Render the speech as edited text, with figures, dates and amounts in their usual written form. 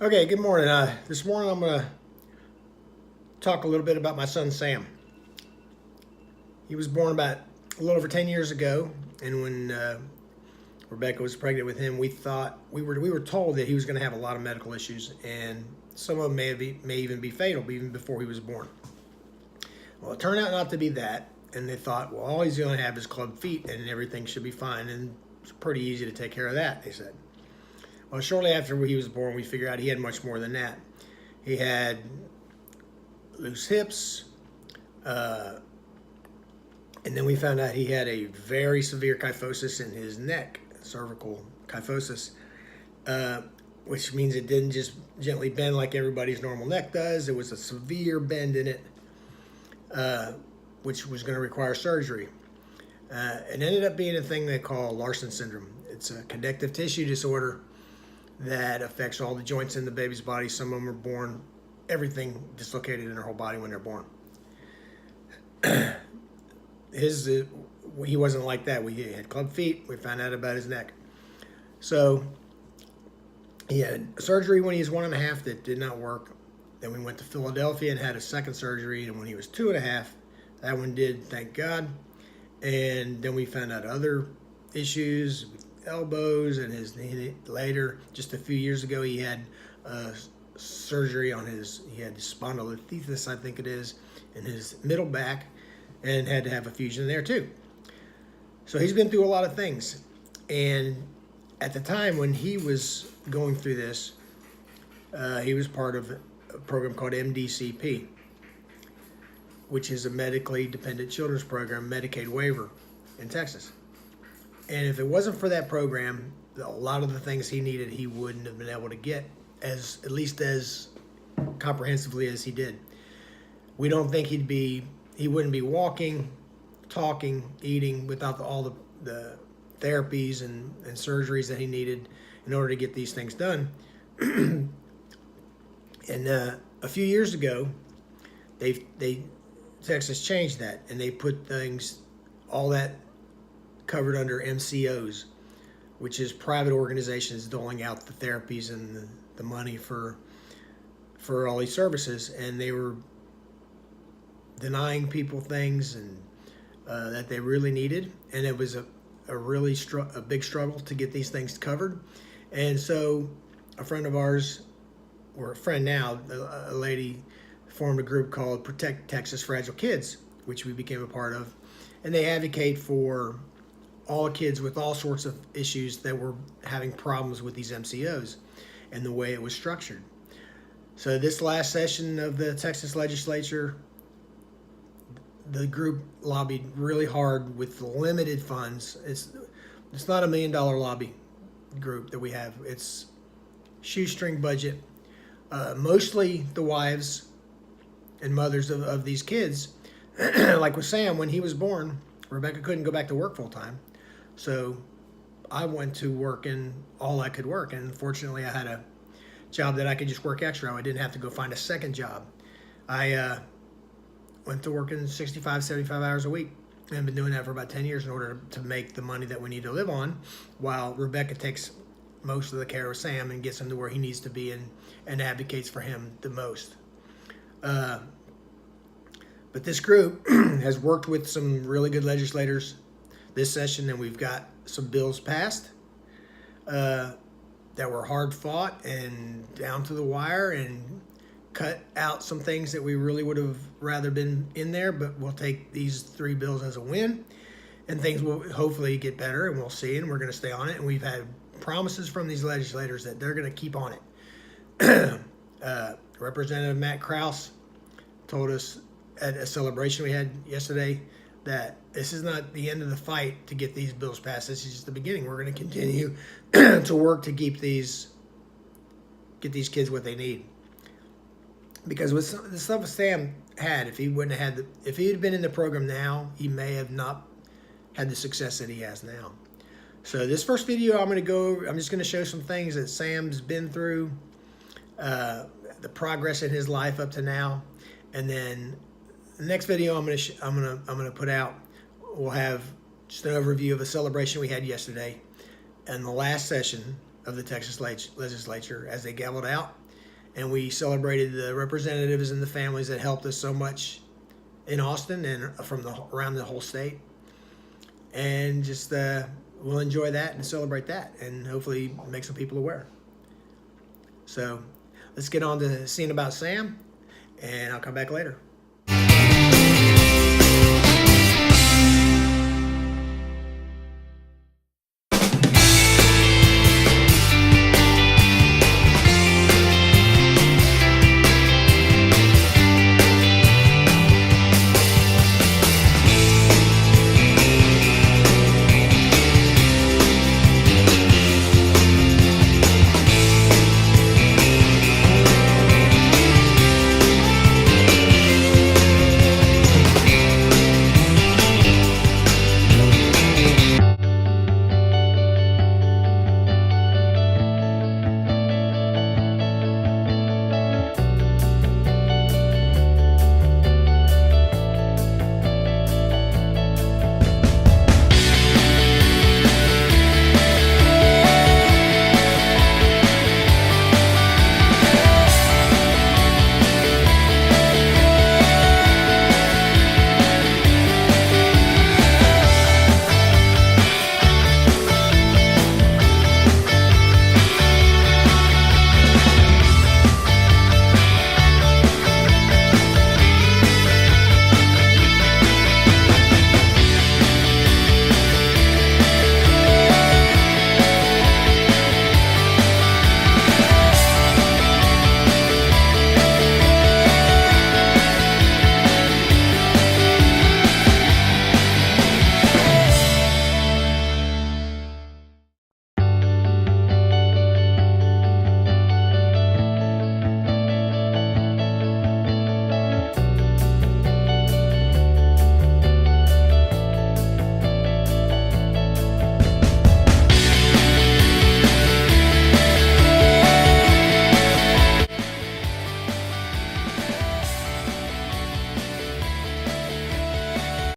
Okay, good morning. This morning I'm going to talk a little bit about my son Sam. He was born about a little over 10 years ago, and when Rebecca was pregnant with him, we were told that he was going to have a lot of medical issues, and some of them may even be fatal, even before he was born. Well, it turned out not to be that, and they thought, well, all he's going to have is club feet, and everything should be fine, and it's pretty easy to take care of that, they said. Well, shortly after he was born, we figured out he had much more than that. He had loose hips, and then we found out he had a very severe kyphosis in his neck, cervical kyphosis, which means it didn't just gently bend like everybody's normal neck does. It was a severe bend in it, which was going to require surgery. It ended up being a thing they call Larsen syndrome. It's a connective tissue disorder that affects all the joints in the baby's body. Some of them are born, everything dislocated in their whole body when they're born. He wasn't like that. We had club feet. We found out about his neck. So he had surgery when he was 1.5 that did not work. Then we went to Philadelphia and had a second surgery, and when he was 2.5, that one did, thank God. And then we found out other issues with elbows, and later, just a few years ago, he had surgery on he had spondylolisthesis, I think it is, in his middle back, and had to have a fusion there too. So he's been through a lot of things. And at the time when he was going through this, he was part of a program called MDCP, which is a medically dependent children's program, Medicaid waiver in Texas. And if it wasn't for that program, a lot of the things he needed, he wouldn't have been able to get at least as comprehensively as he did. We don't think he wouldn't be walking, talking, eating without all the therapies and surgeries that he needed in order to get these things done. And a few years ago, Texas changed that, and they put all that covered under MCOs, which is private organizations doling out the therapies and the money for all these services, and they were denying people things and that they really needed, and it was a big struggle to get these things covered. And so a friend of ours, or a friend now, a lady, formed a group called Protect Texas Fragile Kids, which we became a part of, and they advocate for all kids with all sorts of issues that were having problems with these MCOs and the way it was structured. So this last session of the Texas legislature, the group lobbied really hard with limited funds. It's not $1 million lobby group that we have. It's shoestring budget. Mostly the wives and mothers of these kids. Like with Sam, when he was born, Rebecca couldn't go back to work full time. So I went to work in all I could work. And fortunately, I had a job that I could just work extra. I didn't have to go find a second job. I went to work in 65, 75 hours a week. And I've been doing that for about 10 years in order to make the money that we need to live on, while Rebecca takes most of the care of Sam and gets him to where he needs to be and advocates for him the most. But this group has worked with some really good legislators this session, and we've got some bills passed that were hard fought and down to the wire, and cut out some things that we really would have rather been in there, but we'll take these 3 bills as a win, and things will hopefully get better, and we'll see, and we're going to stay on it. And we've had promises from these legislators that they're going to keep on it. Representative Matt Krause told us at a celebration we had yesterday that this is not the end of the fight to get these bills passed. This is just the beginning. We're going to continue to work to get these kids what they need. Because with the stuff Sam had, if he had been in the program now, he may have not had the success that he has now. So this first video, I'm just going to show some things that Sam's been through, the progress in his life up to now, and then the next video I'm gonna put out will have just an overview of a celebration we had yesterday and the last session of the Texas legislature as they gavelled out and we celebrated the representatives and the families that helped us so much in Austin and from around the whole state. And just we'll enjoy that and celebrate that, and hopefully make some people aware. So let's get on to seeing about Sam, and I'll come back later.